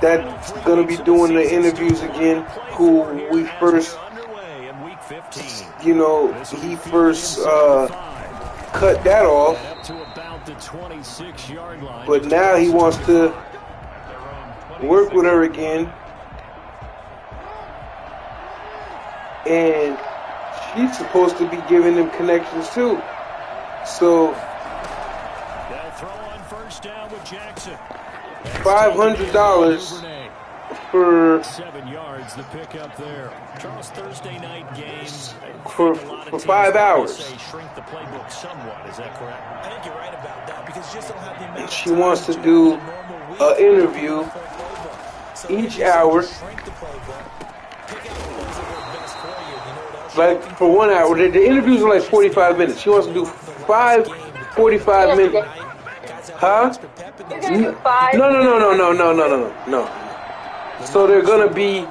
that's going to be doing the interviews again, who we first, he first cut that off. But now he wants to work with her again. And she's supposed to be giving him connections too. So $500 for 7 yards. The pickup there. Charles, Thursday night game for 5 hours. Shrink the playbook somewhat. Is that correct? I think you're right about that because you just don't have the amount of she wants to do an interview each hour. Like for 1 hour, the interviews are like 45 minutes. She wants to do 5 45 minutes. Huh? No. So they're gonna be,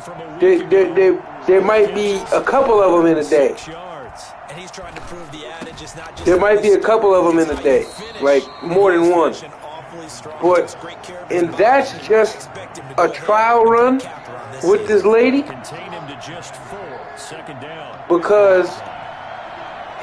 there might be a couple of them in a day. There might be a couple of them in a day, like more than one. But, and that's just a trial run with this lady, because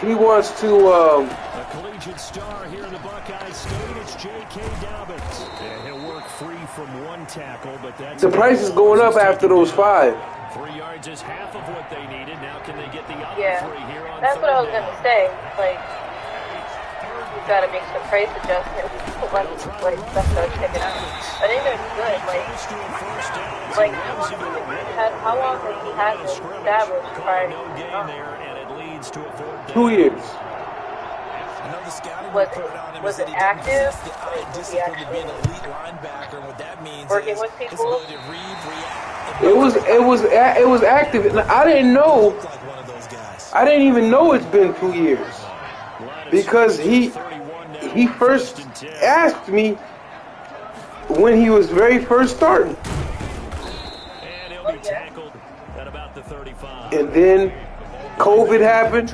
he wants to, a collegiate star here in the Buckeye State, it's J.K. Dobbins. Yeah, he'll work free from one tackle, but that's the price is going up after those 5. 3 yards is half of what they needed. Now can they get the other 3 here on that's what I was going to say. Like, you've got to make some price adjustments. Like stuff starts checking out. I think they're good. Like how long has he had this established prior to 2 years. Was it active? Was he actually working with people? It was active. I didn't know. I didn't even know it's been 2 years, because he first asked me when he was very first starting, and then COVID happened,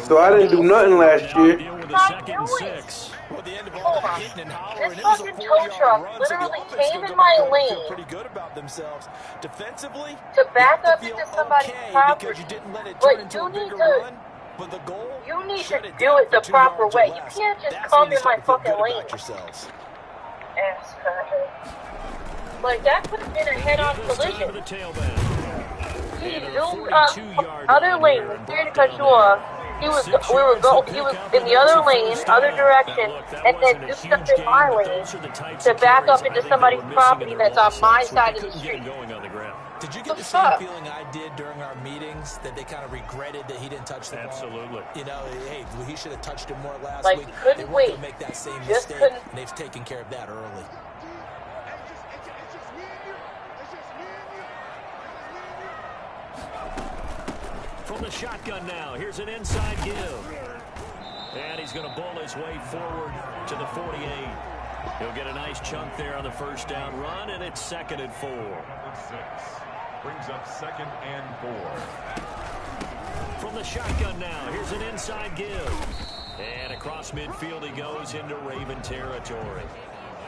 so I didn't do nothing last year. This fucking tow truck literally came in my lane to back up into somebody's property. But you need to do it the proper way. You can't just come in my fucking lane. Ass cracker. Like, that could have been a head-on collision. He zoomed up other lane, scared to cut you off. He was in the other lane, other direction, and then zoomed up in my lane to back up into somebody's property that's on my side of the street. Did you get the same feeling I did during our meetings, that they kind of regretted that he didn't touch the ball? Absolutely. You know, hey, he should have touched it more last like, week. He couldn't wait. To make that same Just mistake, couldn't. and they've taken care of that early. From the shotgun now, here's an inside give. And he's going to bowl his way forward to the 48. He'll get a nice chunk there on the first down run, and it's 2nd and 4. Brings up 2nd and 4. From the shotgun now, here's an inside give. And across midfield he goes into Raven territory.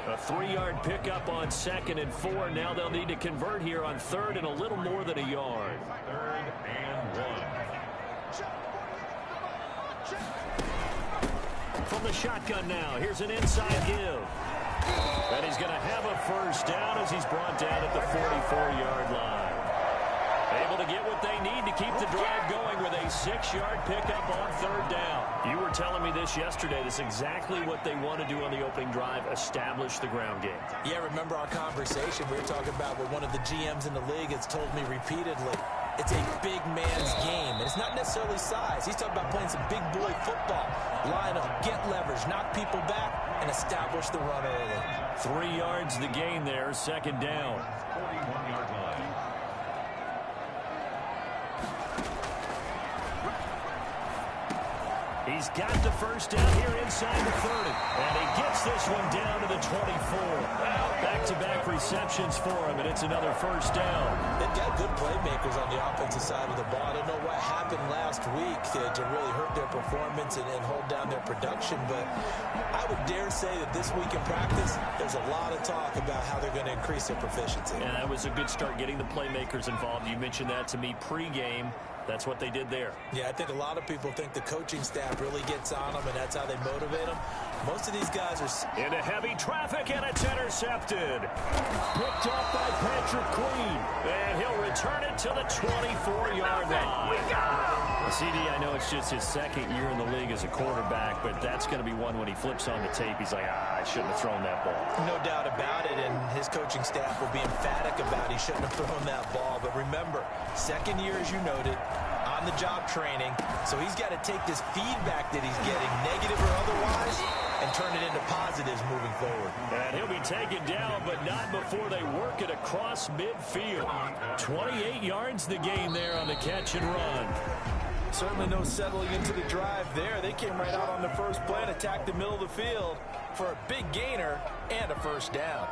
A 3-yard pickup on 2nd and 4. Now they'll need to convert here on 3rd and a little more than a yard. 3rd and 1. From the shotgun now, here's an inside give. And he's going to have a first down as he's brought down at the 44-yard line. Able to get what they need to keep the drive going with a 6-yard pickup on 3rd down. You were telling me this yesterday. This is exactly what they want to do on the opening drive, establish the ground game. Yeah, remember our conversation? We were talking about what one of the GMs in the league has told me repeatedly. It's a big man's game, and it's not necessarily size. He's talking about playing some big boy football. Line up, get leverage, knock people back, and establish the run early. 3 yards the gain there, 2nd down. 41-yard line. He's got the first down here inside the 30. And he gets this one down to the 24. Back back-to-back receptions for him, and it's another first down. They've got good playmakers on the offensive side of the ball. I don't know what happened last week to really hurt their performance and hold down their production, but I would dare say that this week in practice, there's a lot of talk about how they're going to increase their proficiency. And that was a good start getting the playmakers involved. You mentioned that to me pregame. That's what they did there. Yeah, I think a lot of people think the coaching staff really gets on them, and that's how they motivate them. Most of these guys are... Into heavy traffic, and it's intercepted. Picked off by Patrick Queen. And he'll return it to the 24-yard line. CD, I know it's just his second year in the league as a quarterback, but that's going to be one when he flips on the tape. He's like, I shouldn't have thrown that ball. No doubt about it, and his coaching staff will be emphatic about he shouldn't have thrown that ball. But remember, second year, as you noted, on-the-job training, so he's got to take this feedback that he's getting, negative or otherwise, and turn it into positives moving forward. And he'll be taken down, but not before they work it across midfield. 28 yards the gain there on the catch and run. Certainly no settling into the drive there. They came right out on the first play and attacked the middle of the field for a big gainer and a first down.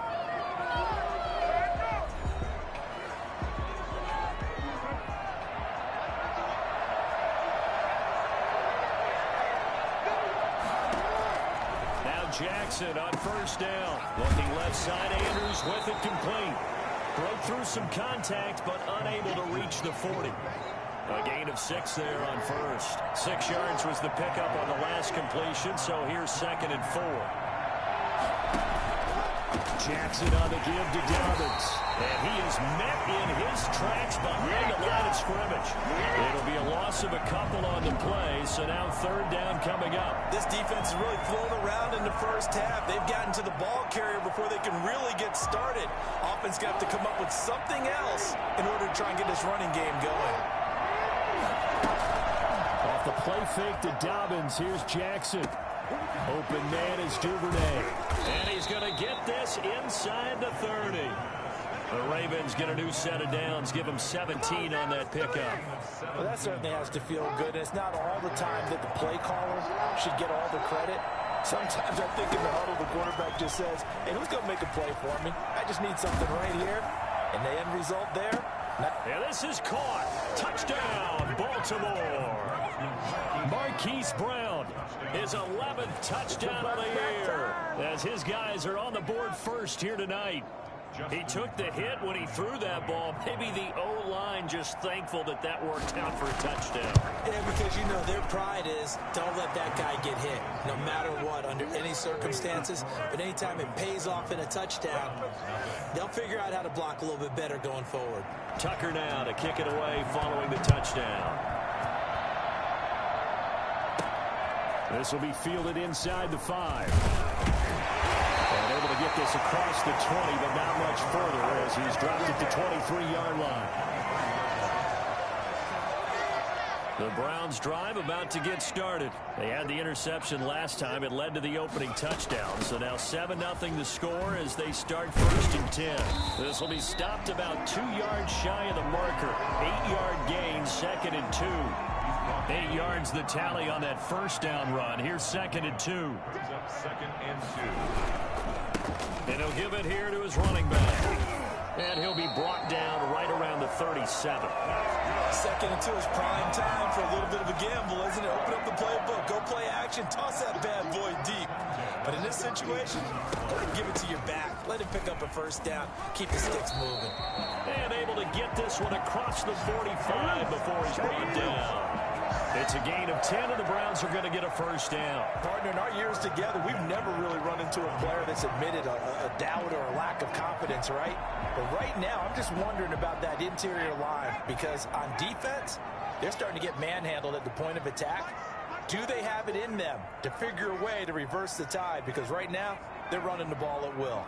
Jackson on first down. Looking left side, Andrews with it complete. Broke through some contact, but unable to reach the 40. A gain of 6 there on first. 6 yards was the pickup on the last completion, so here's 2nd and 4. Jackson on the give to Dobbins. And he is met in his tracks behind the line of scrimmage. It'll be a loss of a couple on the play, so now 3rd down coming up. This defense is really flown around in the first half. They've gotten to the ball carrier before they can really get started. Offense got to come up with something else in order to try and get this running game going. Off the play fake to Dobbins, here's Jackson. Open man is Duvernay. And he's going to get this inside the 30. The Ravens get a new set of downs, give them 17 on that pickup. Well, that certainly has to feel good. It's not all the time that the play caller should get all the credit. Sometimes I think in the huddle, the quarterback just says, hey, who's going to make a play for me? I just need something right here. And the end result there? Yeah, this is caught. Touchdown, Baltimore. Marquise Brown, his 11th touchdown of the year, as his guys are on the board first here tonight. He took the hit when he threw that ball. Maybe the O-line just thankful that that worked out for a touchdown. Yeah, because, you know, their pride is don't let that guy get hit, no matter what, under any circumstances. But anytime it pays off in a touchdown, they'll figure out how to block a little bit better going forward. Tucker now to kick it away following the touchdown. This will be fielded inside the 5. And able to get this across the 20, but not much further as he's dropped at the 23-yard line. The Browns drive about to get started. They had the interception last time. It led to the opening touchdown. So now 7-0 the score as they start 1st and 10. This will be stopped about 2 yards shy of the marker. 8-yard gain, 2nd and 2. 8 yards the tally on that first down run. Here's 2nd and 2. 2nd and 2. And he'll give it here to his running back. And he'll be brought down right around the 37. 2nd and 2 is prime time for a little bit of a gamble, isn't it? Open up the playbook, go play action, toss that bad boy deep. But in this situation, go ahead and give it to your back. Let him pick up a first down. Keep the sticks moving. And able to get this one across the 45 before he's brought down. It's a gain of 10, and the Browns are going to get a first down. Partner, in our years together, we've never really run into a player that's admitted a doubt or a lack of confidence, right? But right now, I'm just wondering about that interior line because on defense, they're starting to get manhandled at the point of attack. Do they have it in them to figure a way to reverse the tide? Because right now, they're running the ball at will.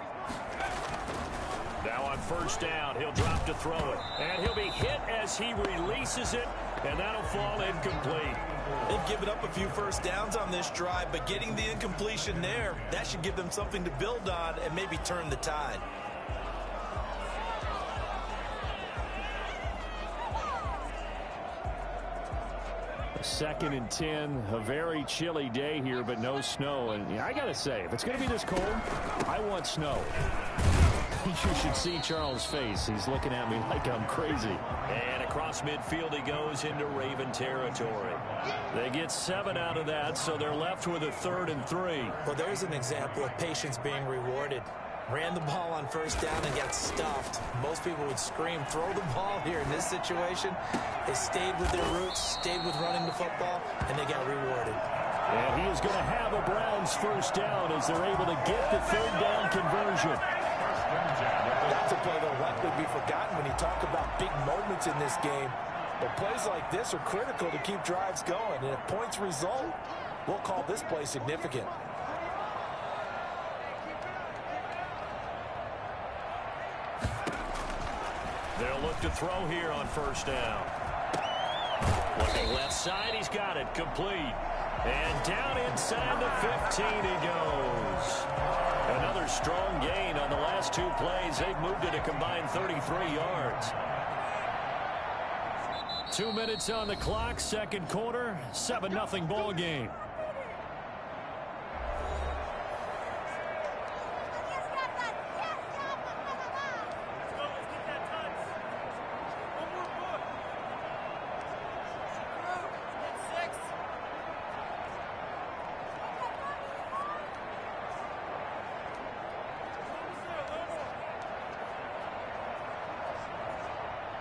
Now on first down, he'll drop to throw it. And he'll be hit as he releases it, and that'll fall incomplete. They've given up a few first downs on this drive, but getting the incompletion there, that should give them something to build on and maybe turn the tide. Second and 10, a very chilly day here, but no snow. And I got to say, if it's going to be this cold, I want snow. You should see Charles' face. He's looking at me like I'm crazy. And across midfield he goes into Raven territory. They get 7 out of that, so they're left with a 3rd and 3. Well, there's an example of patience being rewarded. Ran the ball on first down and got stuffed. Most people would scream, throw the ball here. In this situation, they stayed with their roots, stayed with running the football, and they got rewarded. And he is going to have a Browns first down as they're able to get the 3rd down conversion. That's a play that will likely be forgotten when you talk about big moments in this game. But plays like this are critical to keep drives going. And if points result, we'll call this play significant. They'll look to throw here on first down. Looking left side, he's got it, complete. And down inside the 15 he goes. Another strong gain on the last 2 plays. They've moved it a combined 33 yards. 2 minutes on the clock, 2nd quarter, 7-0 ball game.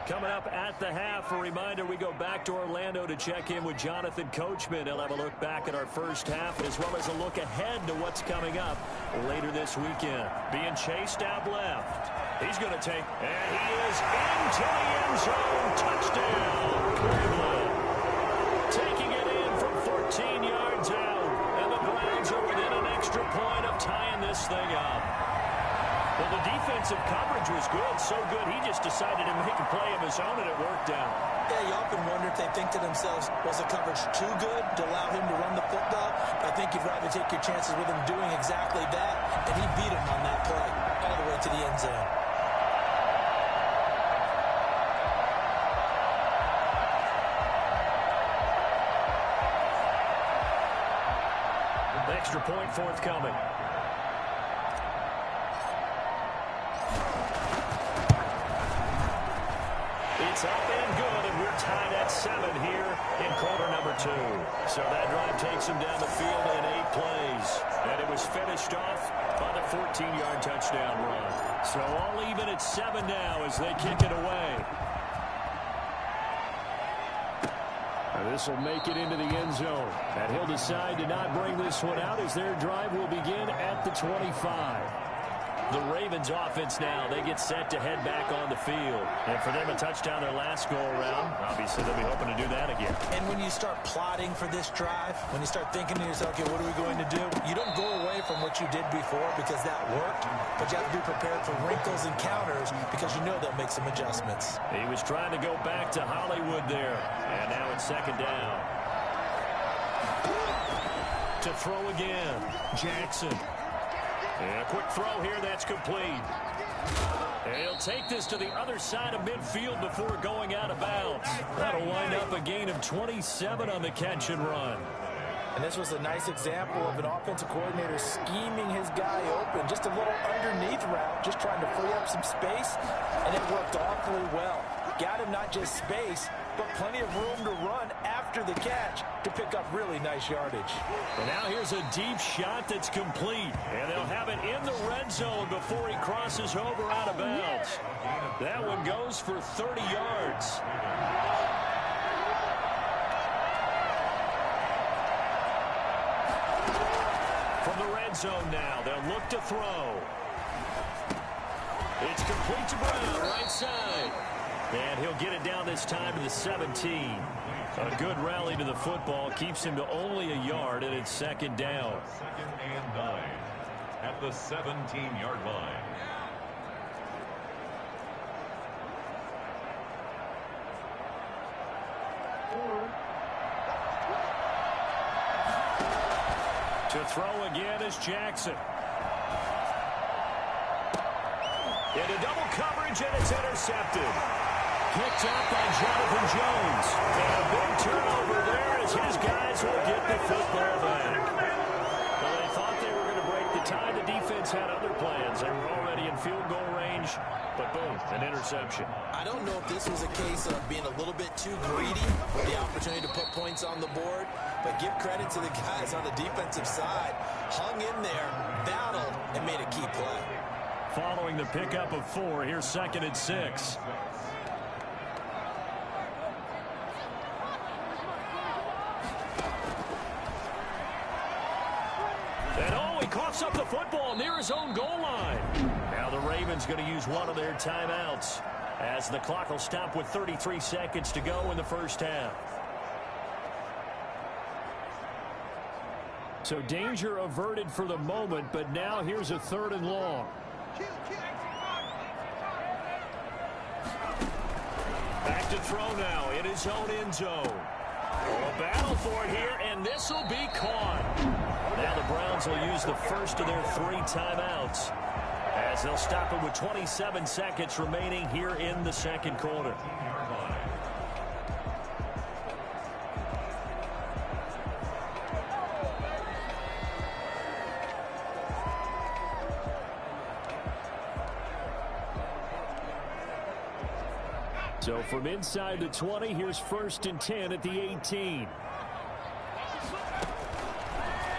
Coming up at the half, a reminder, we go back to Orlando to check in with Jonathan Coachman. He'll have a look back at our first half as well as a look ahead to what's coming up later this weekend. Being chased out left. He's going to take, and he is into the end zone. Touchdown, Cleveland. Taking it in from 14 yards out. And the Browns are within an extra point of tying this thing up. Well, the defensive coverage was good, so good he just decided to make a play of his own, and it worked out. Yeah, you often wonder if they think to themselves, was the coverage too good to allow him to run the football? I think you'd rather take your chances with him doing exactly that, and he beat him on that play all the way to the end zone. Extra point forthcoming. It's up and good, and we're tied at 7 here in quarter number 2. So that drive takes him down the field in 8 plays. And it was finished off by the 14-yard touchdown run. So all even at 7 now as they kick it away. This will make it into the end zone. And he'll decide to not bring this one out as their drive will begin at the 25. The Ravens offense now, they get set to head back on the field. And for them, a touchdown their last go-around. Obviously, they'll be hoping to do that again. And when you start plotting for this drive, when you start thinking to yourself, okay, what are we going to do? You don't go away from what you did before because that worked, but you have to be prepared for wrinkles and counters because you know they'll make some adjustments. He was trying to go back to Hollywood there. And now it's 2nd down. To throw again, Jackson. And a quick throw here, that's complete. And he'll take this to the other side of midfield before going out of bounds. That'll wind up a gain of 27 on the catch and run. And this was a nice example of an offensive coordinator scheming his guy open. Just a little underneath route, just trying to free up some space, and it worked awfully well. Got him not just space, but plenty of room to run after the catch to pick up really nice yardage. And now here's a deep shot that's complete. And they'll have it in the red zone before he crosses over out of bounds. That one goes for 30 yards. From the red zone now, they'll look to throw. It's complete to Brown, right side. And he'll get it down this time to the 17. A good rally to the football keeps him to only a yard, and it's 2nd down. 2nd and 9 at the 17-yard line. To throw again is Jackson. Into double coverage, and it's intercepted. Picked up by Jonathan Jones. And a big turnover there as his guys will get the football back. Well, they thought they were going to break the tie. The defense had other plans. They were already in field goal range, but boom, an interception. I don't know if this was a case of being a little bit too greedy with the opportunity to put points on the board, but give credit to the guys on the defensive side. Hung in there, battled, and made a key play. Following the pickup of 4, here's 2nd and 6. And he coughs up the football near his own goal line. Now the Ravens going to use one of their timeouts as the clock will stop with 33 seconds to go in the first half. So danger averted for the moment, but now here's a 3rd and long. Back to throw now in his own end zone. A battle for it here, and this will be caught. Now the Browns will use the first of their 3 timeouts as they'll stop it with 27 seconds remaining here in the second quarter. So from inside the 20, here's 1st and 10 at the 18.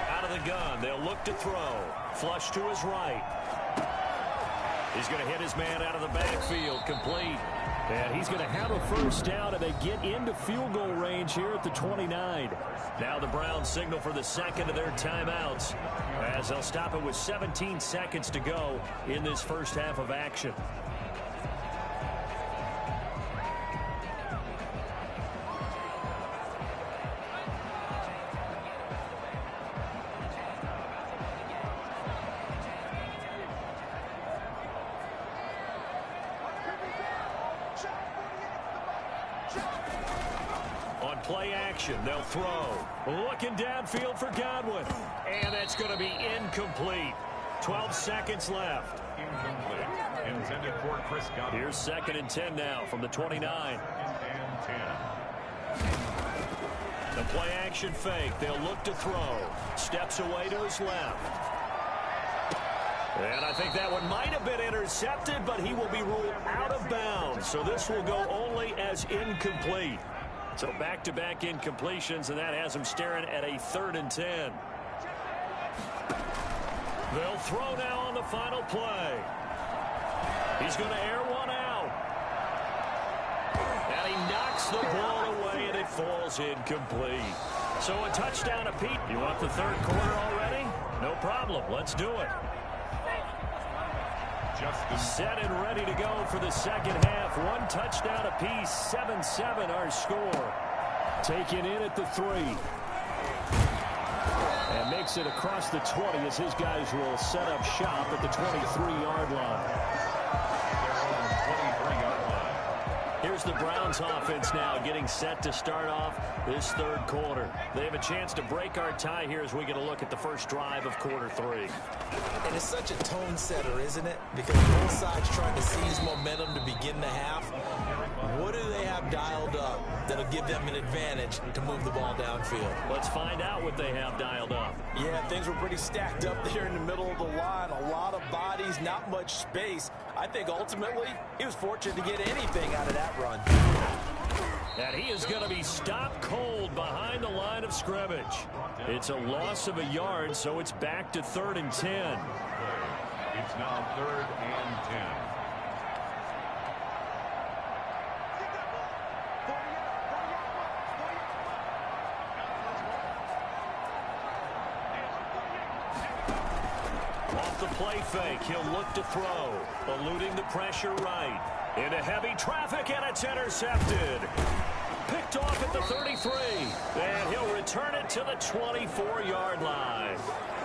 Out of the gun, they'll look to throw. Flush to his right. He's going to hit his man out of the backfield, complete. And he's going to have a first down, and they get into field goal range here at the 29. Now the Browns signal for the second of their timeouts as they'll stop it with 17 seconds to go in this first half of action. Play action, they'll throw. Looking downfield for Godwin. And that's going to be incomplete. 12 seconds left. Incomplete. Intended for Chris Godwin. Here's 2nd and 10 now from the 29. And 10. The play action fake. They'll look to throw. Steps away to his left. And I think that one might have been intercepted, but he will be ruled out of bounds. So this will go only as incomplete. So back-to-back incompletions, and that has him staring at a 3rd and 10. They'll throw now on the final play. He's going to air one out. And he knocks the ball away, and it falls incomplete. So a touchdown apiece. You want the 3rd quarter already? No problem. Let's do it. Set and ready to go for the second half. 1 touchdown apiece. 7-7 our score. Taken in at the 3. And makes it across the 20 as his guys will set up shop at the 23-yard line. Here's the Browns offense now getting set to start off this 3rd quarter. They have a chance to break our tie here as we get a look at the first drive of quarter 3. And it's such a tone setter, isn't it? Because both sides trying to seize momentum to begin the half. What do they have dialed up that'll give them an advantage to move the ball downfield? Let's find out what they have dialed up. Yeah, things were pretty stacked up there in the middle of the line. A lot of bodies, not much space. I think ultimately he was fortunate to get anything out of that run. And he is going to be stopped cold behind the line of scrimmage. It's a loss of a yard, so it's back to 3rd and 10. It's now 3rd and 10. Off the play fake, he'll look to throw. Eluding the pressure right. Into heavy traffic, and it's intercepted. Picked off at the 33. And he'll return it to the 24-yard line.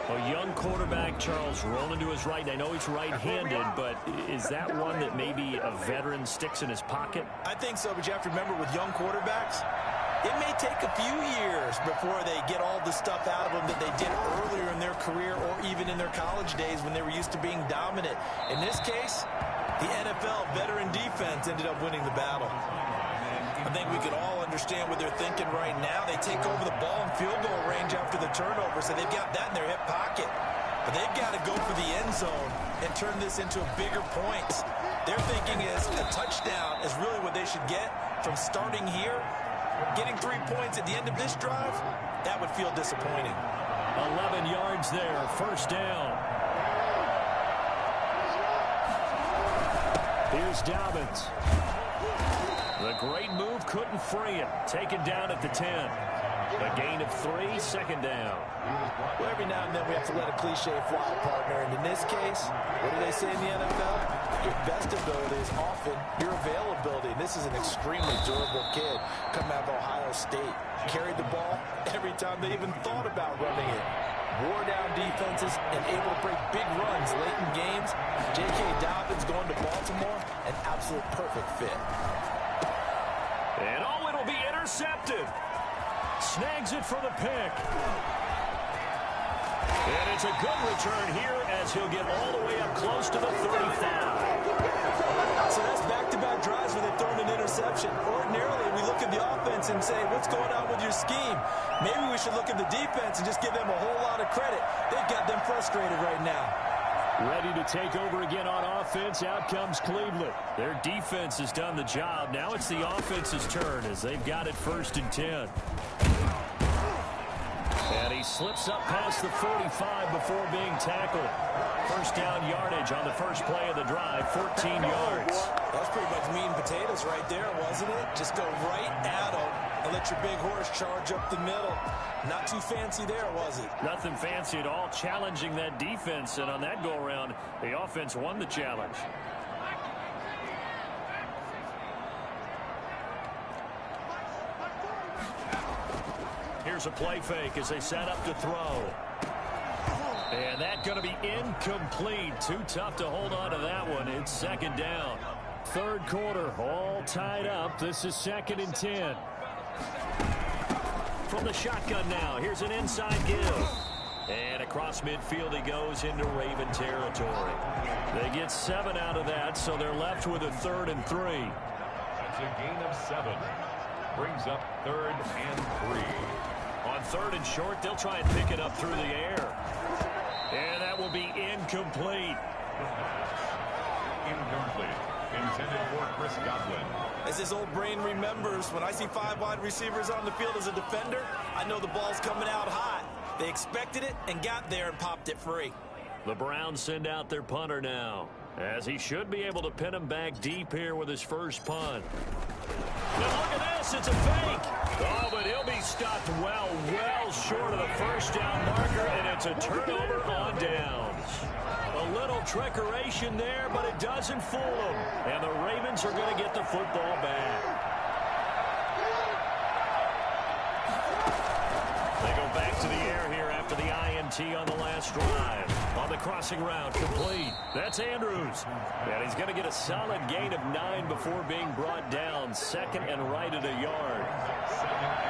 A young quarterback, Charles, rolling to his right. And I know he's right-handed, but is that one that maybe a veteran sticks in his pocket? I think so, but you have to remember with young quarterbacks, it may take a few years before they get all the stuff out of them that they did earlier in their career or even in their college days when they were used to being dominant. In this case, the NFL veteran defense ended up winning the battle. I think we can all understand what they're thinking right now. They take over the ball in field goal range after the turnover, so they've got that in their hip pocket. But they've got to go for the end zone and turn this into a bigger point. Their thinking is a touchdown is really what they should get from starting here. Getting 3 points at the end of this drive, that would feel disappointing. 11 yards there, first down. Here's Dobbins. The great move couldn't free him. Taken down at the 10. A gain of 3, second down. Well, every now and then we have to let a cliche fly, partner. And in this case, what do they say in the NFL? Your best ability is often your availability. And this is an extremely durable kid coming out of Ohio State. Carried the ball every time they even thought about running it. Wore down defenses and able to break big runs late in games. J.K. Dobbins going to Baltimore, an absolute perfect fit. And oh, it'll be intercepted. Snags it for the pick. And it's a good return here as he'll get all the way up close to the 35. So that's back-to-back drives where they've thrown an interception. Ordinarily, we look at the offense and say, what's going on with your scheme? Maybe we should look at the defense and just give them a whole lot of credit. They've got them frustrated right now. Ready to take over again on offense. Out comes Cleveland. Their defense has done the job. Now it's the offense's turn as they've got it 1st and 10. And he slips up past the 45 before being tackled. First down yardage on the first play of the drive, 14 yards. That's pretty much meat and potatoes right there, wasn't it? Just go right at him and let your big horse charge up the middle. Not too fancy there, was it? Nothing fancy at all, challenging that defense. And on that go-around, the offense won the challenge. Here's a play fake as they set up to throw. And that's going to be incomplete. Too tough to hold on to that one. It's second down. Third quarter, all tied up. This is 2nd and 10. From the shotgun now, here's an inside give. And across midfield he goes into Raven territory. They get 7 out of that, so they're left with a 3rd and 3. That's a gain of 7. Brings up 3rd and 3. On 3rd and short, they'll try and pick it up through the air. And that will be incomplete. Incomplete. Intended for Chris Godwin. As his old brain remembers, when I see 5 wide receivers on the field as a defender, I know the ball's coming out hot. They expected it and got there and popped it free. The Browns send out their punter now, as he should be able to pin him back deep here with his first punt. Now look at this, it's a fake. Oh, but he'll be stopped well short of the first down marker, and it's a turnover on downs. A little trickeration there, but it doesn't fool them. And the Ravens are going to get the football back. They go back to the air here after the INT on the last drive. On the crossing route, complete. That's Andrews. And he's going to get a solid gain of 9 before being brought down. 2nd and right at a yard.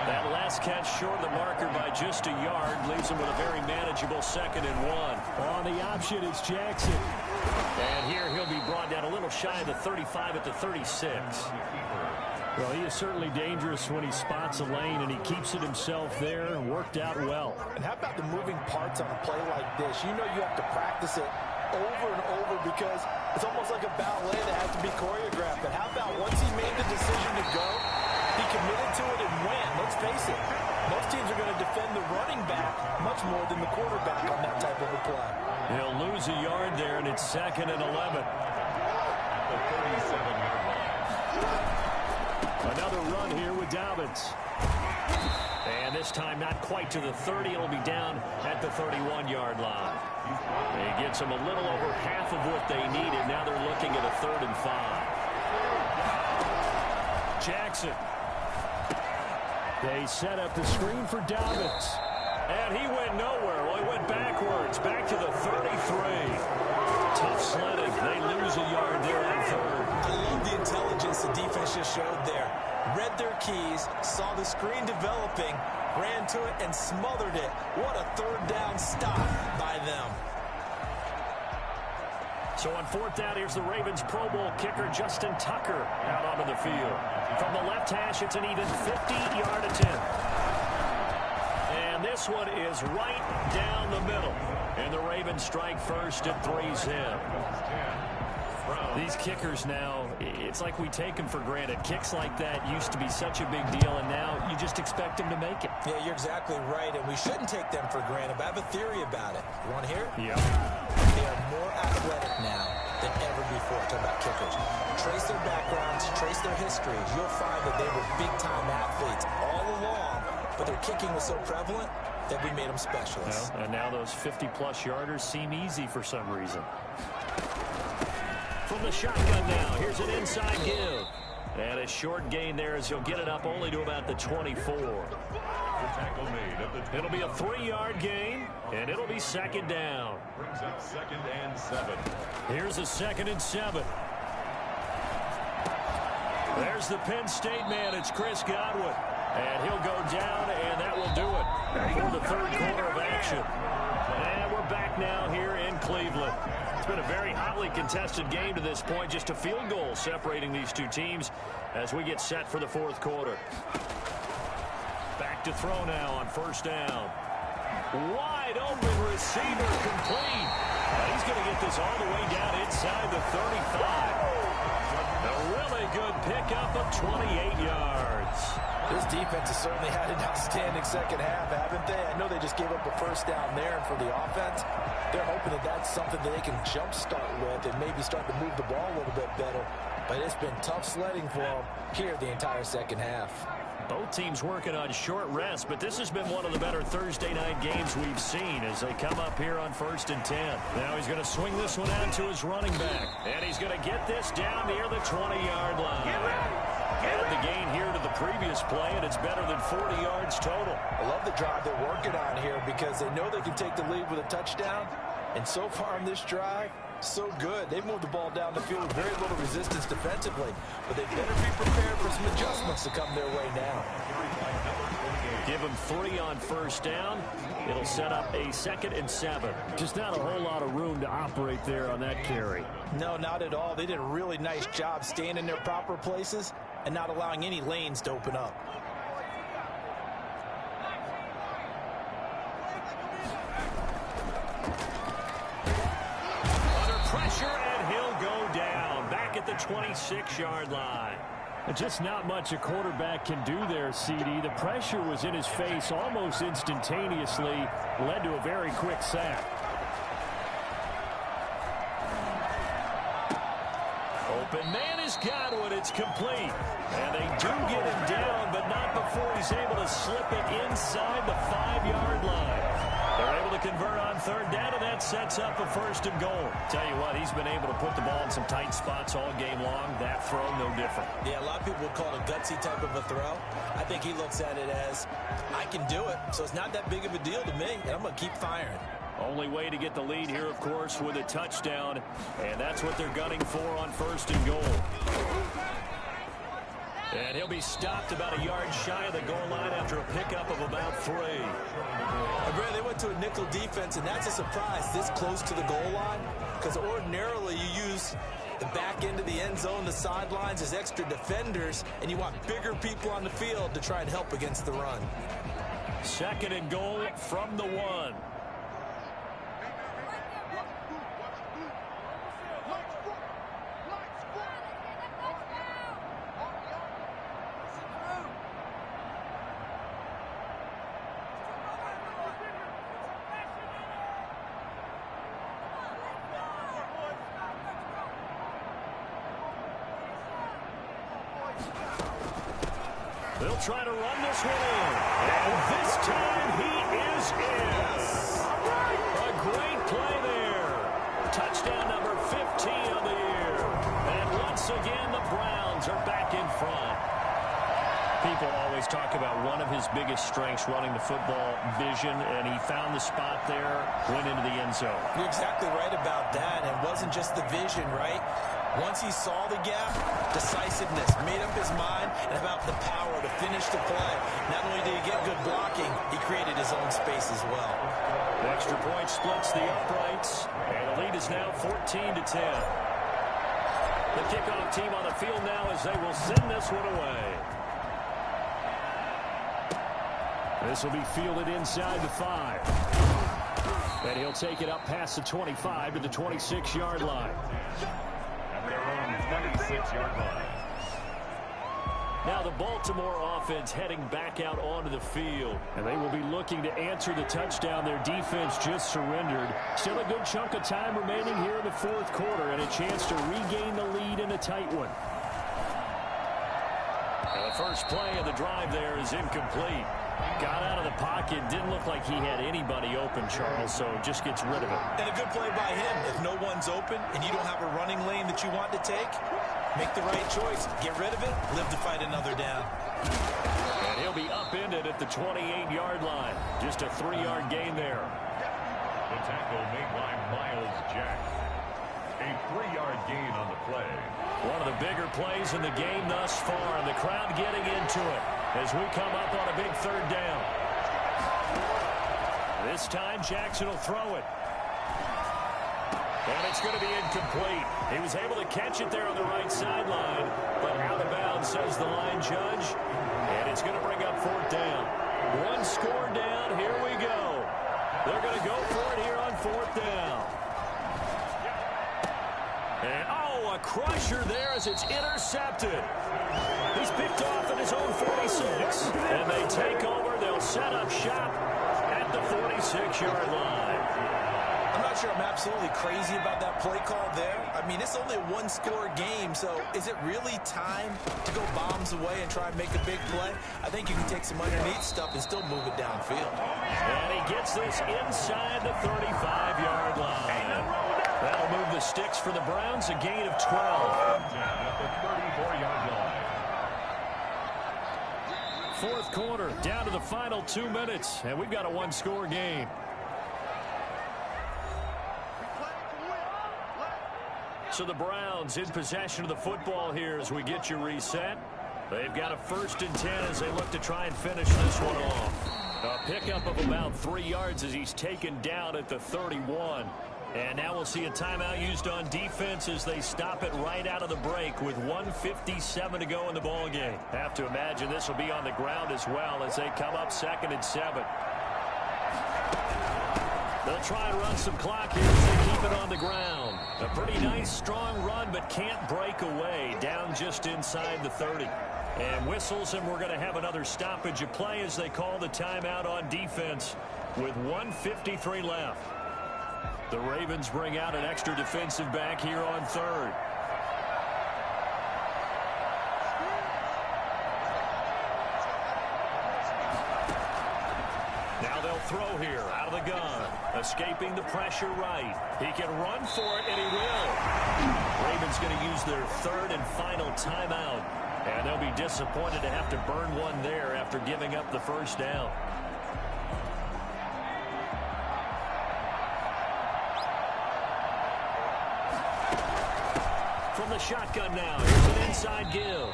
That last catch short of the marker by just a yard leaves him with a very manageable 2nd and 1. On the option, it's Jackson. And here he'll be brought down a little shy of the 35 at the 36. Well, he is certainly dangerous when he spots a lane, and he keeps it himself there and worked out well. And how about the moving parts on a play like this? You know you have to practice it over and over because it's almost like a ballet that has to be choreographed. But how about once he made the decision to go, he committed to it and went. Let's face it, most teams are going to defend the running back much more than the quarterback on that type of a play. He'll lose a yard there, and it's 2nd and 11. The 37-yard line. Another run here with Dobbins. And this time not quite to the 30. It'll be down at the 31-yard line. He gets them a little over half of what they needed. Now they're looking at a 3rd and 5. Jackson. They set up the screen for Dobbins. And he went nowhere. Well, he went backwards. Back to the 33. Tough sledding. They lose a yard there on 3rd. I love the intelligence the defense just showed there. Read their keys, saw the screen developing, ran to it, and smothered it. What a 3rd down stop by them. So on 4th down, here's the Ravens Pro Bowl kicker, Justin Tucker, out onto the field. From the left hash, it's an even 50-yard attempt. And this one is right down the middle. And the Ravens strike first at 3-zip. These kickers now, it's like we take them for granted. Kicks like that used to be such a big deal, and now you just expect them to make it. Yeah, you're exactly right, and we shouldn't take them for granted, but I have a theory about it. You want to hear it? Yeah. They are more athletic now than ever before. Talk about kickers. Trace their backgrounds, trace their histories. You'll find that they were big-time athletes all along, but their kicking was so prevalent that we made them specialists. Well, and now those 50-plus yarders seem easy for some reason. From the shotgun now, here's an inside give. And a short gain there as he'll get it up only to about the 24. It'll be a 3-yard gain, and it'll be second down. Brings up 2nd and 7. Here's a 2nd and 7. There's the Penn State man. It's Chris Godwin. And he'll go down, and that will do it for the third quarter of action. And we're back now here in Cleveland. It's been a very hotly contested game to this point. Just a field goal separating these two teams as we get set for the fourth quarter. Back to throw now on first down. Wide open receiver complete. And he's going to get this all the way down inside the 35. A really good pickup of 28 yards. This defense has certainly had an outstanding second half, haven't they? I know they just gave up a first down there, and for the offense, they're hoping that that's something that they can jumpstart with and maybe start to move the ball a little bit better. But it's been tough sledding for them here the entire second half. Both teams working on short rest, but this has been one of the better Thursday night games we've seen as they come up here on 1st and 10. Now he's going to swing this one out to his running back, and he's going to get this down near the 20-yard line. Add the gain here to the previous play, and it's better than 40 yards total. I love the drive they're working on here because they know they can take the lead with a touchdown. And so far on this drive, so good. They've moved the ball down the field with very little resistance defensively. But they better be prepared for some adjustments to come their way now. Give them 3 on first down. It'll set up a 2nd and 7. Just not a whole lot of room to operate there on that carry. No, not at all. They did a really nice job staying in their proper places and not allowing any lanes to open up. Under pressure, and he'll go down. Back at the 26-yard line. Just not much a quarterback can do there, CD. The pressure was in his face almost instantaneously, led to a very quick sack. Open man is Godwin. It's complete. And they do get him down, but not before he's able to slip it inside the 5-yard line. They're able to convert on third down, and that sets up a 1st and goal. Tell you what, he's been able to put the ball in some tight spots all game long. That throw, no different. Yeah, a lot of people would call it a gutsy type of a throw. I think he looks at it as, I can do it, so it's not that big of a deal to me, and I'm going to keep firing. Only way to get the lead here, of course, with a touchdown, and that's what they're gunning for on 1st and goal. And he'll be stopped about a yard shy of the goal line after a pickup of about 3. Brad, they went to a nickel defense, and that's a surprise this close to the goal line, because ordinarily you use the back end of the end zone, the sidelines as extra defenders, and you want bigger people on the field to try and help against the run. 2nd and goal from the 1. They'll try to run this one in. And this time he is in. A great play there. Touchdown number 15 of the year. And once again, the Browns are back in front. People always talk about one of his biggest strengths running the football, vision, and he found the spot there, went into the end zone. You're exactly right about that. It wasn't just the vision, right? Once he saw the gap, decisiveness, made up his mind, and about the power to finish the play. Not only did he get good blocking, he created his own space as well. The extra point splits the uprights, and the lead is now 14-10. The kickoff team on the field now as they will send this one away. This will be fielded inside the 5. And he'll take it up past the 25 to the 26-yard line. At their own 26-yard line. Now the Baltimore offense heading back out onto the field. And they will be looking to answer the touchdown their defense just surrendered. Still a good chunk of time remaining here in the fourth quarter and a chance to regain the lead in a tight one. And the first play of the drive there is incomplete. Got out of the pocket. Didn't look like he had anybody open, Charles, so just gets rid of it. And a good play by him. If no one's open and you don't have a running lane that you want to take, make the right choice. Get rid of it. Live to fight another down. And he'll be upended at the 28-yard line. Just a 3-yard gain there. The tackle made by Miles Jack. A 3-yard gain on the play. One of the bigger plays in the game thus far, and the crowd getting into it as we come up on a big third down. This time, Jackson will throw it. And it's going to be incomplete. He was able to catch it there on the right sideline, but out of bounds, says the line judge. And it's going to bring up fourth down. One score down. Here we go. They're going to go for it here on fourth down. And, a crusher there as it's intercepted. He's picked off at his own 46. And they take over. They'll set up shop at the 46-yard line. I'm not sure I'm absolutely crazy about that play call there. I mean, it's only a one-score game, so is it really time to go bombs away and try and make a big play? I think you can take some underneath stuff and still move it downfield. And he gets this inside the 35-yard line. That'll move the sticks for the Browns, a gain of 12. At the 34-yard line. Fourth quarter, down to the final 2 minutes, and we've got a one-score game. So the Browns in possession of the football here as we get you reset. They've got a 1st and 10 as they look to try and finish this one off. A pickup of about 3 yards as he's taken down at the 31. And now we'll see a timeout used on defense as they stop it right out of the break with 1:57 to go in the ballgame. Have to imagine this will be on the ground as well as they come up 2nd and 7. They'll try and run some clock here as they keep it on the ground. A pretty nice, strong run, but can't break away. Down just inside the 30. And whistles, and we're going to have another stoppage of play as they call the timeout on defense with 1:53 left. The Ravens bring out an extra defensive back here on 3rd. Now they'll throw here out of the gun. Escaping the pressure right. He can run for it, and he will. Ravens going to use their 3rd and final timeout. And they'll be disappointed to have to burn one there after giving up the first down. From the shotgun now, here's an inside give.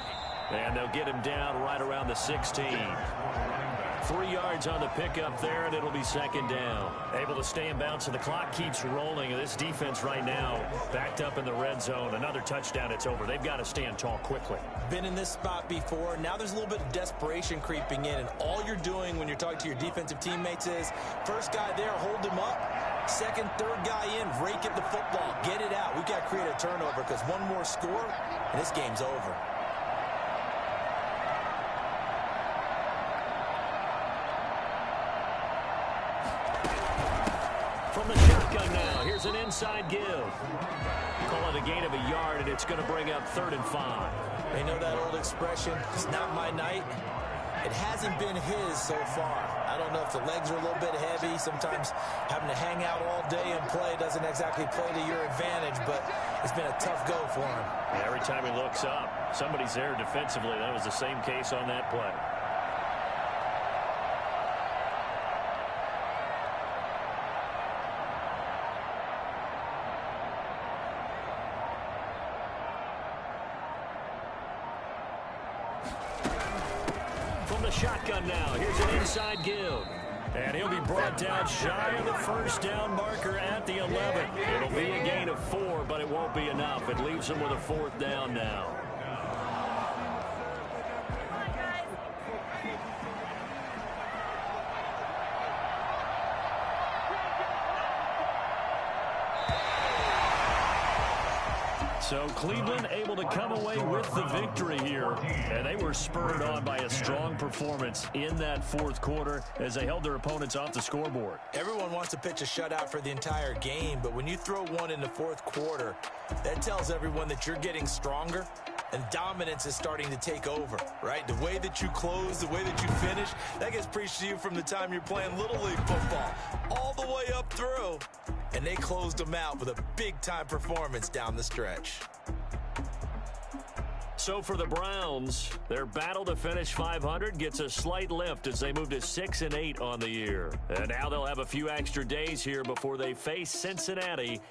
And they'll get him down right around the 16. 3 yards on the pickup there, and it'll be 2nd down. Able to stay in bounds, so the clock keeps rolling. This defense right now backed up in the red zone. Another touchdown, it's over. They've got to stand tall quickly. Been in this spot before. Now there's a little bit of desperation creeping in, and all you're doing when you're talking to your defensive teammates is first guy there, hold him up. 2nd, 3rd guy in, rake at the football. Get it out. We've got to create a turnover because one more score, and this game's over. From the shotgun now, here's an inside give. Call it a gain of a yard, and it's going to bring up 3rd and 5. They know that old expression, it's not my night. It hasn't been his so far. I don't know if the legs are a little bit heavy. Sometimes having to hang out all day and play doesn't exactly play to your advantage, but it's been a tough go for him. Every time he looks up, somebody's there defensively. That was the same case on that play. Shotgun now. Here's an inside give. And he'll be brought down shy of the first down marker at the 11. It'll be a gain of 4, but it won't be enough. It leaves him with a 4th down now. So Cleveland able to come away with the victory here, and they were spurred on by a strong performance in that fourth quarter as they held their opponents off the scoreboard. Everyone wants to pitch a shutout for the entire game, but when you throw one in the fourth quarter, that tells everyone that you're getting stronger and dominance is starting to take over, right? The way that you close, the way that you finish, that gets preached to you from the time you're playing Little League football all the way up through. And they closed them out with a big-time performance down the stretch. So for the Browns, their battle to finish 500 gets a slight lift as they move to 6-8 on the year. And now they'll have a few extra days here before they face Cincinnati